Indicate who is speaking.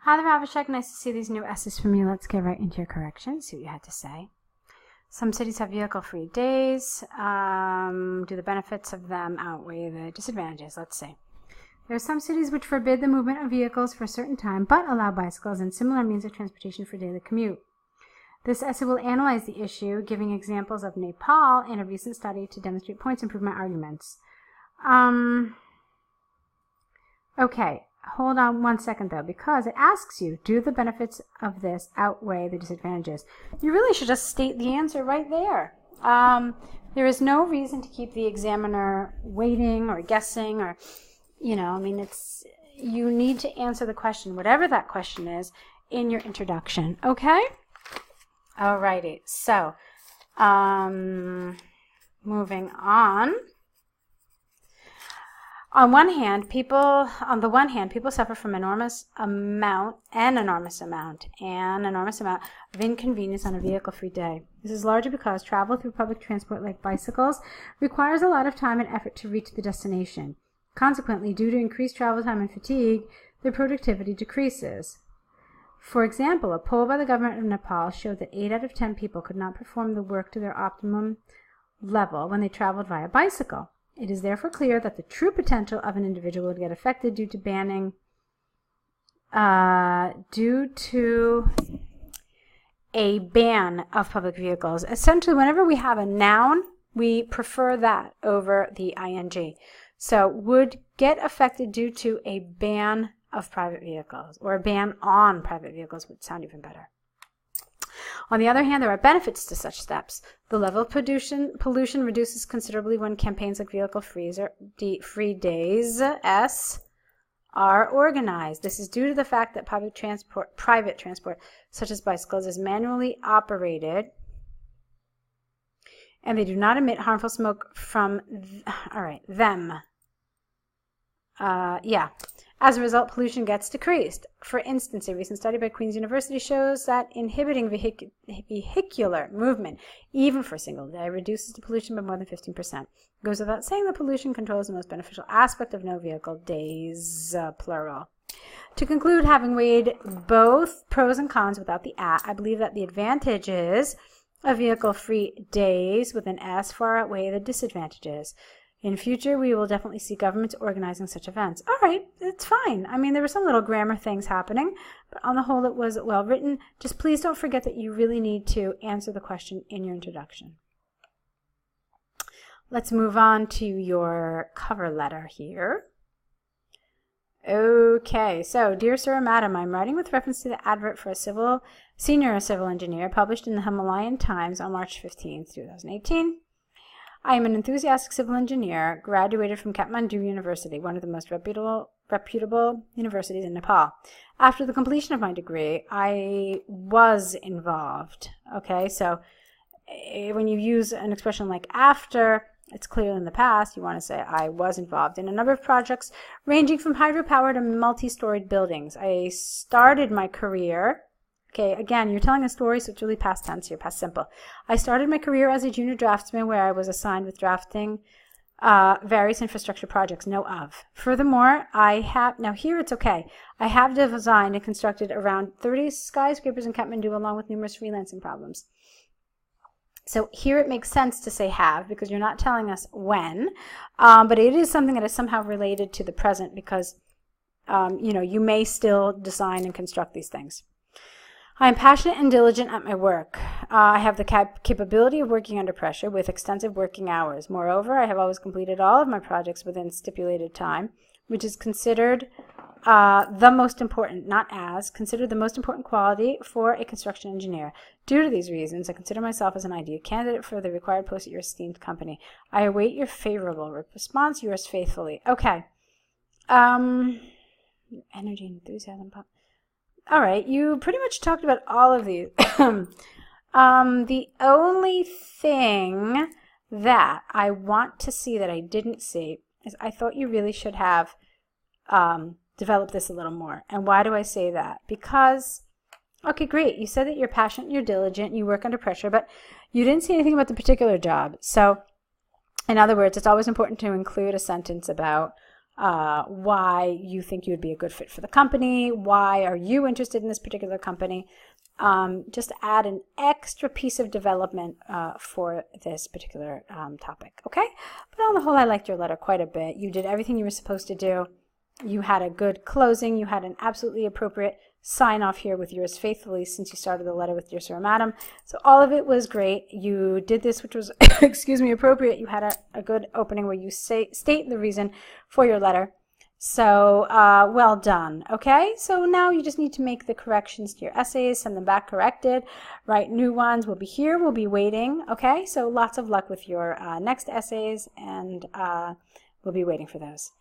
Speaker 1: Hi there, Avishek. Nice to see these new essays from you. Let's get right into your corrections, see what you had to say. Some cities have vehicle-free days. Do the benefits of them outweigh the disadvantages? Let's see. There are some cities which forbid the movement of vehicles for a certain time, but allow bicycles and similar means of transportation for daily commute. This essay will analyze the issue, giving examples of Nepal in a recent study to demonstrate points and prove my arguments. Okay, hold on 1 second though, because it asks you, do the benefits of this outweigh the disadvantages? You really should just state the answer right there. There is no reason to keep the examiner waiting or guessing or, you need to answer the question, whatever that question is, in your introduction, okay? Alrighty, so, moving on. On the one hand, people suffer from an enormous amount of inconvenience on a vehicle-free day. This is largely because travel through public transport like bicycles requires a lot of time and effort to reach the destination. Consequently, due to increased travel time and fatigue, their productivity decreases. For example, a poll by the government of Nepal showed that 8 out of 10 people could not perform the work to their optimum level when they traveled via bicycle. It is therefore clear that the true potential of an individual would get affected due to a ban of public vehicles. Essentially, whenever we have a noun, we prefer that over the ing. So, would get affected due to a ban of private vehicles, or a ban on private vehicles would sound even better. On the other hand, there are benefits to such steps. The level of pollution reduces considerably when campaigns like vehicle-free days, are organized. This is due to the fact that private transport, such as bicycles, is manually operated, and they do not emit harmful smoke from them. As a result, pollution gets decreased. For instance, a recent study by Queen's University shows that inhibiting vehicular movement, even for a single day, reduces the pollution by more than 15%. It goes without saying that pollution control is the most beneficial aspect of no vehicle days, plural. To conclude, having weighed both pros and cons without the at, I believe that the advantages of vehicle-free days with an S far outweigh the disadvantages. In future, we will definitely see governments organizing such events. All right, it's fine. There were some little grammar things happening, but on the whole, it was well written. Just please don't forget that you really need to answer the question in your introduction. Let's move on to your cover letter here. Okay, so, dear sir or madam, I'm writing with reference to the advert for a senior civil engineer published in the Himalayan Times on March 15, 2018. I am an enthusiastic civil engineer, graduated from Kathmandu University, one of the most reputable universities in Nepal. After the completion of my degree, I was involved. Okay, so when you use an expression like after, it's clearly in the past, you want to say I was involved in a number of projects ranging from hydropower to multi-storied buildings. I started my career. Okay, again, you're telling a story, so it's really past tense here, past simple. I started my career as a junior draftsman where I was assigned with drafting various infrastructure projects, Furthermore, now here it's okay, I have designed and constructed around 30 skyscrapers in Kathmandu along with numerous freelancing problems. So here it makes sense to say have because you're not telling us when, but it is something that is somehow related to the present because, you may still design and construct these things. I am passionate and diligent at my work. I have the capability of working under pressure with extensive working hours. Moreover, I have always completed all of my projects within stipulated time, which is considered considered the most important quality for a construction engineer. Due to these reasons, I consider myself as an ideal candidate for the required post at your esteemed company. I await your favorable response. Yours faithfully. Okay. Energy and enthusiasm. All right, you pretty much talked about all of these. The only thing that I want to see that I didn't see is I thought you really should have developed this a little more. And why do I say that? Because, okay, great. You said that you're passionate, you're diligent, you work under pressure, but you didn't say anything about the particular job. So, in other words, it's always important to include a sentence about why you think you would be a good fit for the company, why are you interested in this particular company. Just add an extra piece of development for this particular topic, okay? But on the whole, I liked your letter quite a bit. You did everything you were supposed to do. You had a good closing. You had an absolutely appropriate sign off here with yours faithfully, since you started the letter with Dear Sir or Madam. So all of it was great. You did this, which was, excuse me, appropriate. You had a good opening where you state the reason for your letter. So well done. Okay, so now you just need to make the corrections to your essays, send them back corrected, write new ones. We'll be here, we'll be waiting. Okay, so lots of luck with your next essays, and we'll be waiting for those.